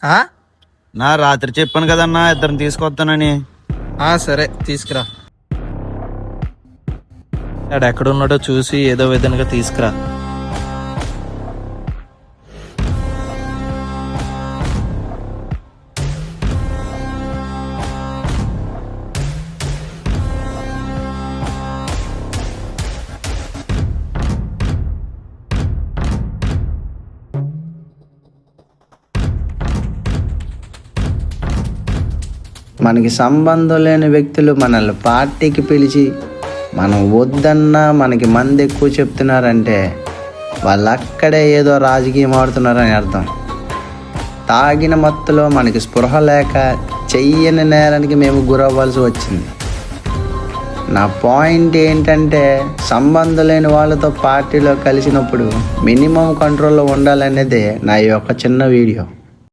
ఆ? నా రాత్రి చెప్పాను కదన్నా ఇద్దరిని తీసుకొస్తానని. సరే తీసుకురా. వాడు ఎక్కడున్నాడో చూసి ఏదో విధంగా తీసుకురా. మనకి సంబంధం లేని వ్యక్తులు మనల్ని పార్టీకి పిలిచి మనం వద్దన్నా మనకి మంది ఎక్కువ చెప్తున్నారంటే వాళ్ళు అక్కడే ఏదో రాజకీయం ఆడుతున్నారని అర్థం. తాగిన మత్తులో మనకి స్పృహ లేక చెయ్యని నేరానికి మేము గురవ్వాల్సి వచ్చింది. నా పాయింట్ ఏంటంటే సంబంధం లేని వాళ్ళతో పార్టీలో కలిసినప్పుడు మినిమం కంట్రోల్లో ఉండాలనేదే నా యొక్క చిన్న వీడియో.